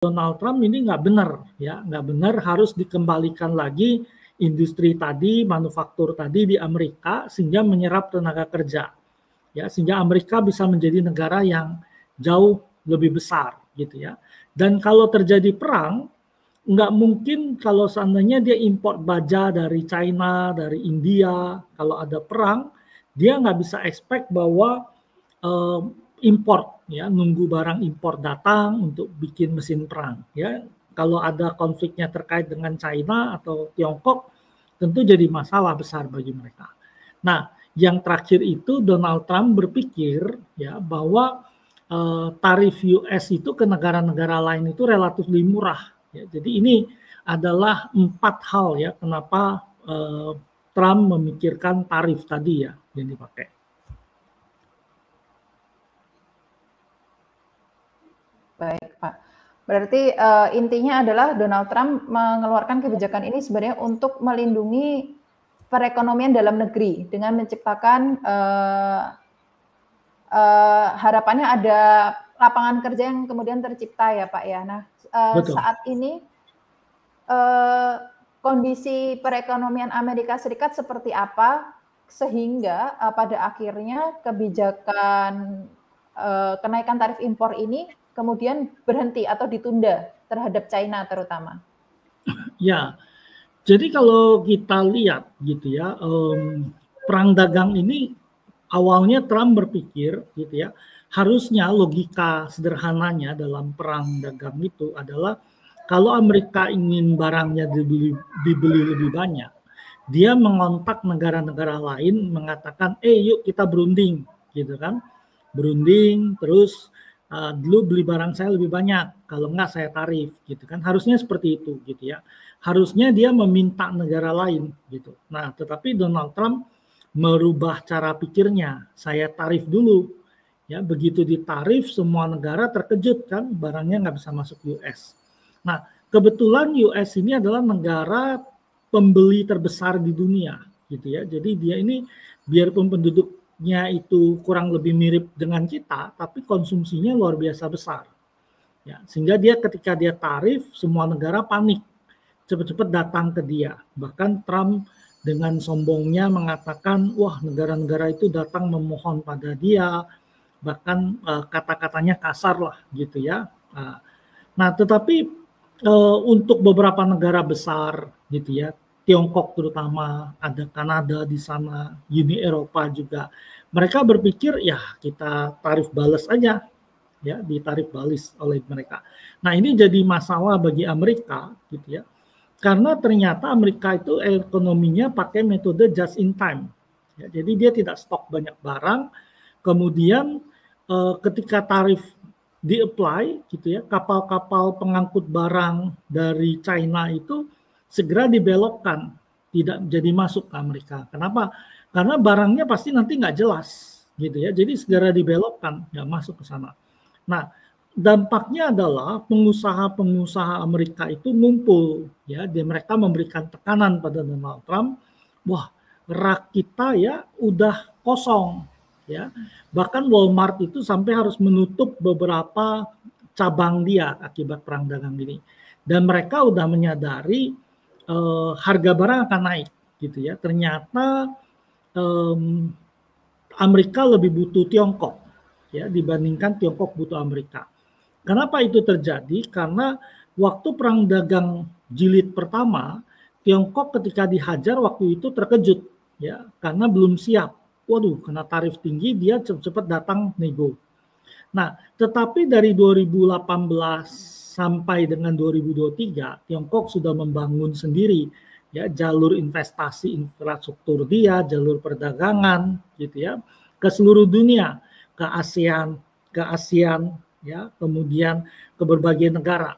Donald Trump ini nggak benar, ya nggak benar, harus dikembalikan lagi industri tadi, manufaktur tadi di Amerika sehingga menyerap tenaga kerja, ya sehingga Amerika bisa menjadi negara yang jauh lebih besar, gitu ya. Dan kalau terjadi perang, nggak mungkin kalau seandainya dia import baja dari China, dari India, kalau ada perang, dia nggak bisa expect bahwa uh, import, ya nunggu barang import datang untuk bikin mesin perang, ya. Kalau ada konfliknya terkait dengan China atau Tiongkok, tentu jadi masalah besar bagi mereka. Nah, yang terakhir itu Donald Trump berpikir ya bahwa tarif US itu ke negara-negara lain itu relatif lebih murah. Ya, jadi ini adalah 4 hal ya kenapa Trump memikirkan tarif tadi ya yang dipakai. Baik, Pak. Berarti intinya adalah Donald Trump mengeluarkan kebijakan ini sebenarnya untuk melindungi perekonomian dalam negeri dengan menciptakan harapannya ada lapangan kerja yang kemudian tercipta ya Pak ya. Nah saat ini kondisi perekonomian Amerika Serikat seperti apa sehingga pada akhirnya kebijakan kenaikan tarif impor ini kemudian berhenti atau ditunda terhadap China terutama. Ya, jadi kalau kita lihat gitu ya, perang dagang ini awalnya Trump berpikir gitu ya, harusnya logika sederhananya dalam perang dagang itu adalah kalau Amerika ingin barangnya dibeli lebih banyak, dia mengontak negara-negara lain mengatakan, yuk kita berunding, gitu kan, berunding terus dulu beli barang saya lebih banyak, kalau enggak saya tarif, gitu kan, harusnya seperti itu, gitu ya, harusnya dia meminta negara lain, gitu. Nah, tetapi Donald Trump merubah cara pikirnya, saya tarif dulu, ya begitu ditarif semua negara terkejut kan, barangnya nggak bisa masuk US. Nah, kebetulan US ini adalah negara pembeli terbesar di dunia, gitu ya. Jadi dia ini biarpun penduduknya itu kurang lebih mirip dengan kita, tapi konsumsinya luar biasa besar. Ya, sehingga dia ketika dia tarif, semua negara panik, cepat-cepat datang ke dia. Bahkan Trump dengan sombongnya mengatakan, wah negara-negara itu datang memohon pada dia, bahkan kata-katanya kasar lah gitu ya. Nah, tetapi untuk beberapa negara besar gitu ya, Tiongkok terutama, ada Kanada di sana, Uni Eropa juga, mereka berpikir ya kita tarif balas aja, ya ditarif balis oleh mereka. Nah ini jadi masalah bagi Amerika gitu ya, karena ternyata Amerika itu ekonominya pakai metode just in time, ya, jadi dia tidak stok banyak barang, kemudian ketika tarif di-apply gitu ya, kapal-kapal pengangkut barang dari China itu segera dibelokkan, tidak jadi masuk ke Amerika. Kenapa? Karena barangnya pasti nanti nggak jelas gitu ya, jadi segera dibelokkan, nggak masuk ke sana. Nah, dampaknya adalah pengusaha-pengusaha Amerika itu ngumpul ya, dan mereka memberikan tekanan pada Donald Trump, wah rak kita ya udah kosong ya. Bahkan Walmart itu sampai harus menutup beberapa cabang dia akibat perang dagang ini. Dan mereka udah menyadari harga barang akan naik gitu ya. Ternyata Amerika lebih butuh Tiongkok ya dibandingkan Tiongkok butuh Amerika. Kenapa itu terjadi? Karena waktu perang dagang jilid pertama, Tiongkok ketika dihajar waktu itu terkejut ya karena belum siap. Waduh, kena tarif tinggi, dia cepat-cepat datang nego. Nah, tetapi dari 2018 sampai dengan 2023, Tiongkok sudah membangun sendiri ya jalur investasi infrastruktur dia, jalur perdagangan gitu ya ke seluruh dunia, ke ASEAN ya, kemudian ke berbagai negara.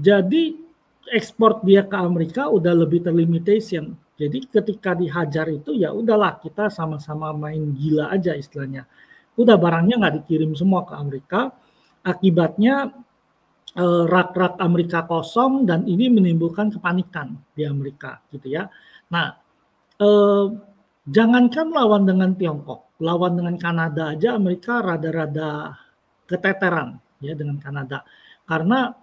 Jadi ekspor dia ke Amerika udah lebih terlimitation. Jadi ketika dihajar itu ya udahlah kita sama-sama main gila aja istilahnya. Udah barangnya nggak dikirim semua ke Amerika. Akibatnya rak-rak Amerika kosong dan ini menimbulkan kepanikan di Amerika gitu ya. Nah, jangankan lawan dengan Tiongkok, lawan dengan Kanada aja Amerika rada-rada keteteran ya dengan Kanada. Karena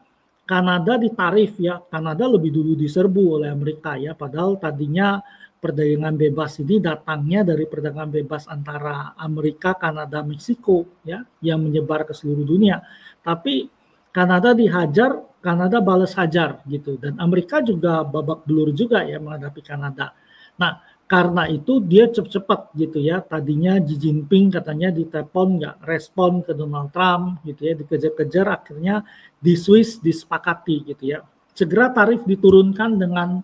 Kanada ditarif ya, Kanada lebih dulu diserbu oleh Amerika ya, padahal tadinya perdagangan bebas ini datangnya dari perdagangan bebas antara Amerika, Kanada, Meksiko ya, yang menyebar ke seluruh dunia. Tapi Kanada dihajar, Kanada balas hajar gitu, dan Amerika juga babak belur juga ya menghadapi Kanada. Nah, karena itu dia cepat-cepat gitu ya, tadinya Xi Jinping katanya ditelepon nggak respon ke Donald Trump gitu ya, dikejar-kejar, akhirnya di Swiss disepakati gitu ya. Segera tarif diturunkan dengan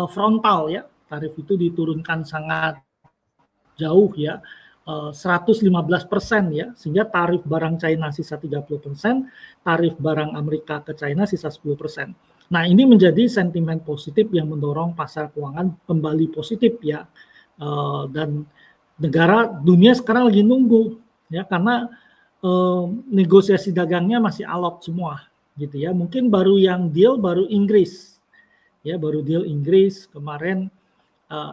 frontal ya, tarif itu diturunkan sangat jauh ya, 115% ya, sehingga tarif barang China sisa 30%, tarif barang Amerika ke China sisa 10%. Nah, ini menjadi sentimen positif yang mendorong pasar keuangan kembali positif ya, dan negara dunia sekarang lagi nunggu ya, karena negosiasi dagangnya masih alot semua gitu ya. Mungkin baru yang deal baru Inggris ya, baru deal Inggris kemarin.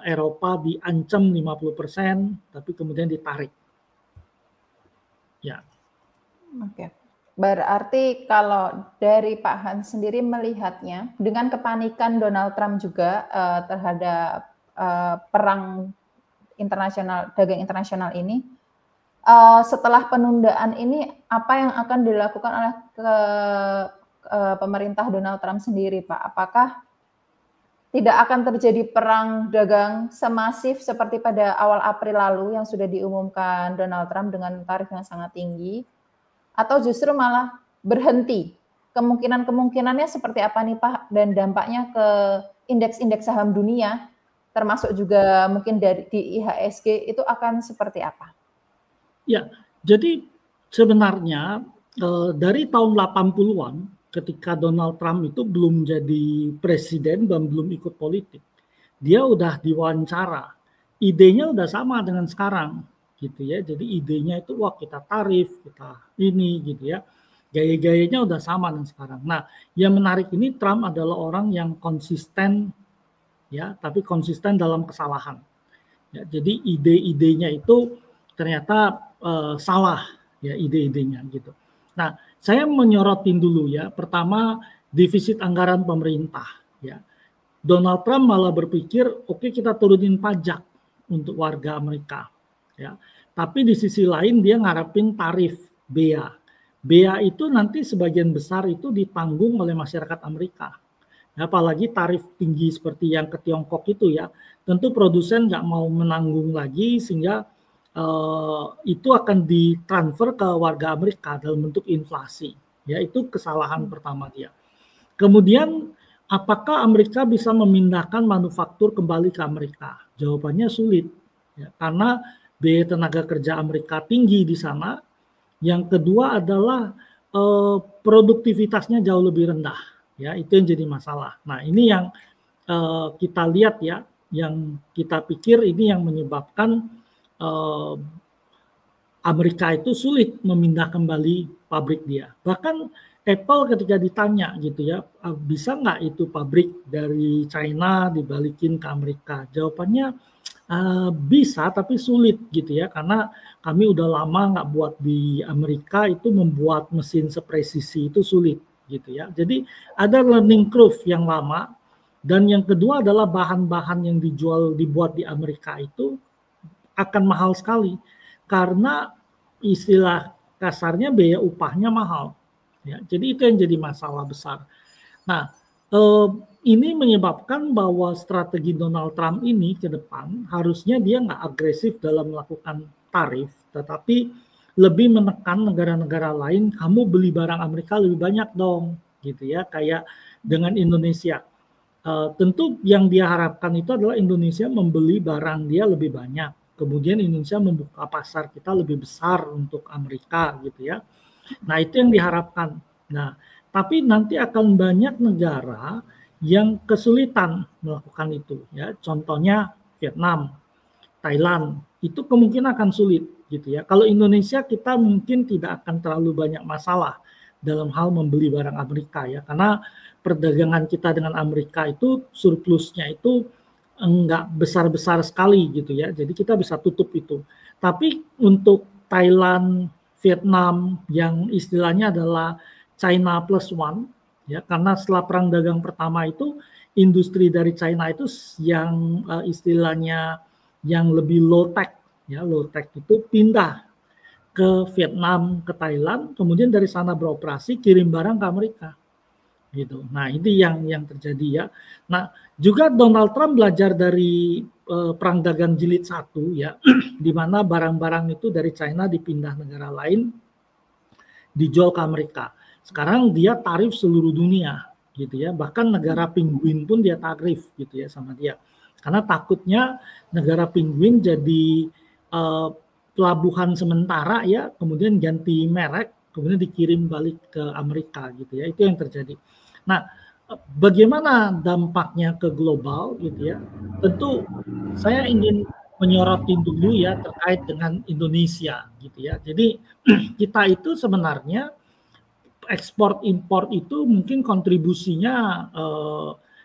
Eropa diancam 50%, tapi kemudian ditarik. Ya. Oke. Berarti kalau dari Pak Hans sendiri melihatnya, dengan kepanikan Donald Trump juga terhadap perang internasional, dagang internasional ini, setelah penundaan ini, apa yang akan dilakukan oleh pemerintah Donald Trump sendiri, Pak? Apakah tidak akan terjadi perang dagang semasif seperti pada awal April lalu yang sudah diumumkan Donald Trump dengan tarif yang sangat tinggi, atau justru malah berhenti? Kemungkinannya seperti apa nih Pak, dan dampaknya ke indeks-indeks saham dunia, termasuk juga mungkin di IHSG itu akan seperti apa? Ya, jadi sebenarnya dari tahun 80-an, ketika Donald Trump itu belum jadi presiden dan belum ikut politik, dia udah diwawancara. Idenya udah sama dengan sekarang, gitu ya. Jadi idenya itu wah kita tarif, kita ini gitu ya. Gaya-gayanya udah sama dengan sekarang. Nah, yang menarik ini Trump adalah orang yang konsisten ya, tapi konsisten dalam kesalahan. Ya, jadi ide-idenya itu ternyata salah ya, ide-idenya gitu. Nah, saya menyorotin dulu ya. Pertama, defisit anggaran pemerintah ya. Donald Trump malah berpikir, oke, kita turunin pajak untuk warga Amerika ya. Tapi di sisi lain dia ngarepin tarif bea. Bea itu nanti sebagian besar itu ditanggung oleh masyarakat Amerika. Ya, apalagi tarif tinggi seperti yang ke Tiongkok itu ya, tentu produsen nggak mau menanggung lagi, sehingga itu akan ditransfer ke warga Amerika dalam bentuk inflasi. Ya, itu kesalahan pertama dia. Kemudian, apakah Amerika bisa memindahkan manufaktur kembali ke Amerika? Jawabannya sulit. Ya, karena biaya tenaga kerja Amerika tinggi di sana. Yang kedua adalah produktivitasnya jauh lebih rendah. Ya, itu yang jadi masalah. Nah, ini yang kita lihat ya, yang kita pikir ini yang menyebabkan Amerika itu sulit memindah kembali pabrik dia. Bahkan Apple ketika ditanya gitu ya, bisa nggak itu pabrik dari China dibalikin ke Amerika? Jawabannya bisa, tapi sulit gitu ya, karena kami udah lama nggak buat di Amerika, itu membuat mesin sepresisi itu sulit gitu ya. Jadi ada learning curve yang lama, dan yang kedua adalah bahan-bahan yang dibuat di Amerika itu akan mahal sekali, karena istilah kasarnya biaya upahnya mahal. Ya, jadi itu yang jadi masalah besar. Nah, ini menyebabkan bahwa strategi Donald Trump ini ke depan harusnya dia nggak agresif dalam melakukan tarif, tetapi lebih menekan negara-negara lain, kamu beli barang Amerika lebih banyak dong, gitu ya, kayak dengan Indonesia. Tentu yang dia harapkan itu adalah Indonesia membeli barang dia lebih banyak. Kemudian Indonesia membuka pasar kita lebih besar untuk Amerika gitu ya. Nah, itu yang diharapkan. Nah, tapi nanti akan banyak negara yang kesulitan melakukan itu ya. Contohnya Vietnam, Thailand, itu kemungkinan akan sulit gitu ya. Kalau Indonesia kita mungkin tidak akan terlalu banyak masalah dalam hal membeli barang Amerika ya, karena perdagangan kita dengan Amerika itu surplusnya itu enggak besar-besar sekali gitu ya. Jadi kita bisa tutup itu. Tapi untuk Thailand, Vietnam yang istilahnya adalah China plus one, ya, karena setelah perang dagang pertama itu industri dari China itu yang istilahnya yang lebih low tech, ya, low tech itu pindah ke Vietnam, ke Thailand, kemudian dari sana beroperasi kirim barang ke Amerika. Gitu. Nah, ini yang terjadi ya. Nah, juga Donald Trump belajar dari perang dagang jilid 1 ya, di mana barang-barang itu dari China dipindah negara lain, dijual ke Amerika. Sekarang dia tarif seluruh dunia, gitu ya. Bahkan negara penguin pun dia tarif, gitu ya, sama dia. Karena takutnya negara penguin jadi pelabuhan sementara ya, kemudian ganti merek, kemudian dikirim balik ke Amerika, gitu ya. Itu yang terjadi. Nah, bagaimana dampaknya ke global gitu ya? Tentu saya ingin menyorotin dulu ya terkait dengan Indonesia gitu ya. Jadi kita itu sebenarnya ekspor impor itu mungkin kontribusinya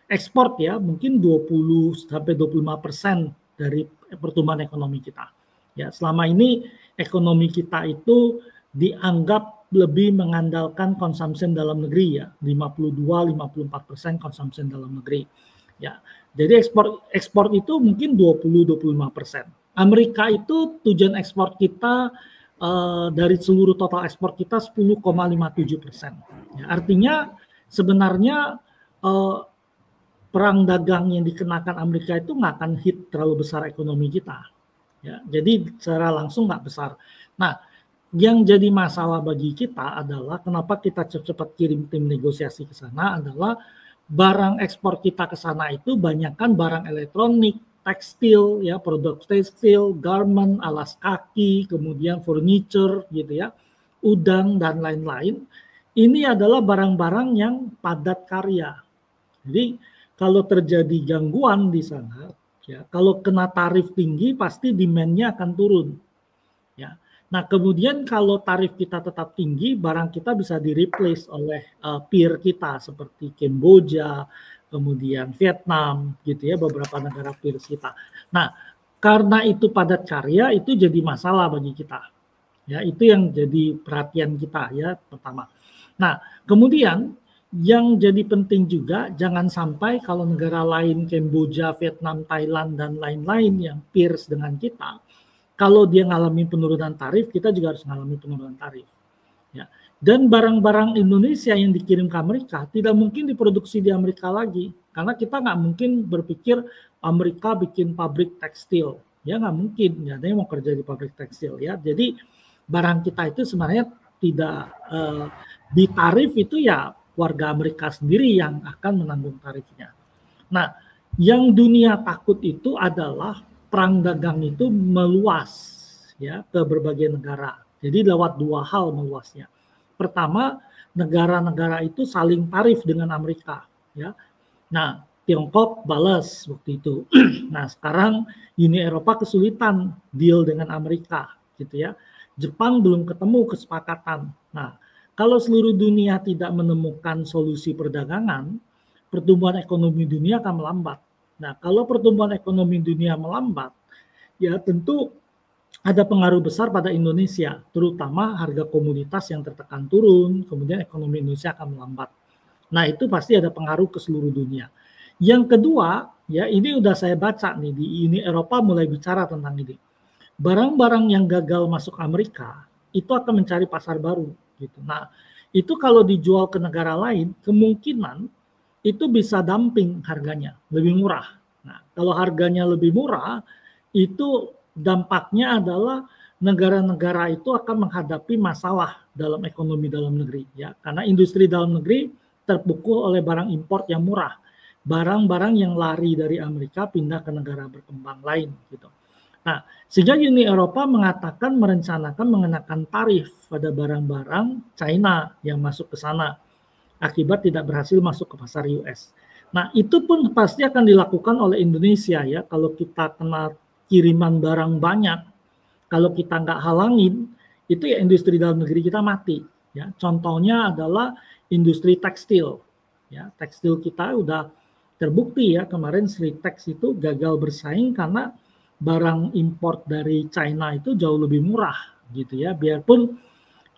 ekspor ya mungkin 20 sampai 25% dari pertumbuhan ekonomi kita. Ya, selama ini ekonomi kita itu dianggap lebih mengandalkan konsumsi dalam negeri ya, 52-54% konsumsi dalam negeri. Ya, jadi ekspor itu mungkin 20-25%. Amerika itu tujuan ekspor kita dari seluruh total ekspor kita 10,57%. Ya, artinya sebenarnya perang dagang yang dikenakan Amerika itu nggak akan hit terlalu besar ekonomi kita. Ya, jadi secara langsung nggak besar. Nah, yang jadi masalah bagi kita adalah kenapa kita cepat-cepat kirim tim negosiasi ke sana adalah barang ekspor kita ke sana itu banyakkan barang elektronik, tekstil, ya produk tekstil, garment, alas kaki, kemudian furniture, gitu ya, udang dan lain-lain. Ini adalah barang-barang yang padat karya. Jadi kalau terjadi gangguan di sana, ya kalau kena tarif tinggi pasti demand-nya akan turun. Ya. Nah, kemudian kalau tarif kita tetap tinggi, barang kita bisa di-replace oleh peer kita seperti Kamboja, kemudian Vietnam, gitu ya, beberapa negara peer kita. Nah, karena itu padat karya, itu jadi masalah bagi kita. Ya, itu yang jadi perhatian kita ya, pertama. Nah, kemudian yang jadi penting juga, jangan sampai kalau negara lain, Kamboja, Vietnam, Thailand, dan lain-lain yang peers dengan kita, kalau dia ngalami penurunan tarif, kita juga harus ngalami penurunan tarif. Ya. Dan barang-barang Indonesia yang dikirim ke Amerika tidak mungkin diproduksi di Amerika lagi, karena kita nggak mungkin berpikir Amerika bikin pabrik tekstil, ya nggak mungkin, nggak ada yang mau kerja di pabrik tekstil ya. Jadi barang kita itu sebenarnya tidak ditarif itu ya warga Amerika sendiri yang akan menanggung tarifnya. Nah, yang dunia takut itu adalah perang dagang itu meluas ya ke berbagai negara. Jadi lewat dua hal meluasnya. Pertama, negara-negara itu saling tarif dengan Amerika ya. Nah, Tiongkok balas waktu itu. Nah, sekarang Uni Eropa kesulitan deal dengan Amerika gitu ya. Jepang belum ketemu kesepakatan. Nah, kalau seluruh dunia tidak menemukan solusi perdagangan, pertumbuhan ekonomi dunia akan melambat. Nah, kalau pertumbuhan ekonomi dunia melambat, ya tentu ada pengaruh besar pada Indonesia, terutama harga komoditas yang tertekan turun, kemudian ekonomi Indonesia akan melambat. Nah, itu pasti ada pengaruh ke seluruh dunia. Yang kedua, ya ini udah saya baca nih, di Uni Eropa mulai bicara tentang ini. Barang-barang yang gagal masuk Amerika, itu akan mencari pasar baru. Gitu. Nah, itu kalau dijual ke negara lain, kemungkinan itu bisa dumping harganya, lebih murah. Nah, kalau harganya lebih murah, itu dampaknya adalah negara-negara itu akan menghadapi masalah dalam ekonomi dalam negeri. Ya, karena industri dalam negeri terpukul oleh barang impor yang murah. Barang-barang yang lari dari Amerika pindah ke negara berkembang lain. Gitu. Nah, sehingga Uni Eropa mengatakan merencanakan mengenakan tarif pada barang-barang China yang masuk ke sana akibat tidak berhasil masuk ke pasar US. Nah, itu pun pasti akan dilakukan oleh Indonesia ya. Kalau kita kena kiriman barang banyak, kalau kita nggak halangin, itu ya industri dalam negeri kita mati. Ya, contohnya adalah industri tekstil. Ya, tekstil kita udah terbukti ya kemarin Sritex itu gagal bersaing karena barang import dari China itu jauh lebih murah gitu ya. Biarpun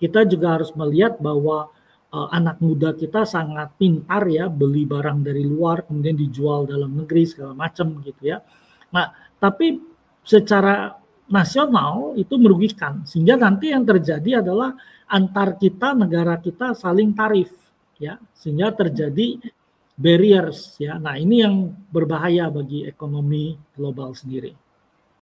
kita juga harus melihat bahwa anak muda kita sangat pintar ya, beli barang dari luar kemudian dijual dalam negeri segala macam gitu ya. Nah, tapi secara nasional itu merugikan, sehingga nanti yang terjadi adalah antar kita, negara kita saling tarif ya, sehingga terjadi barriers ya. Nah, ini yang berbahaya bagi ekonomi global sendiri.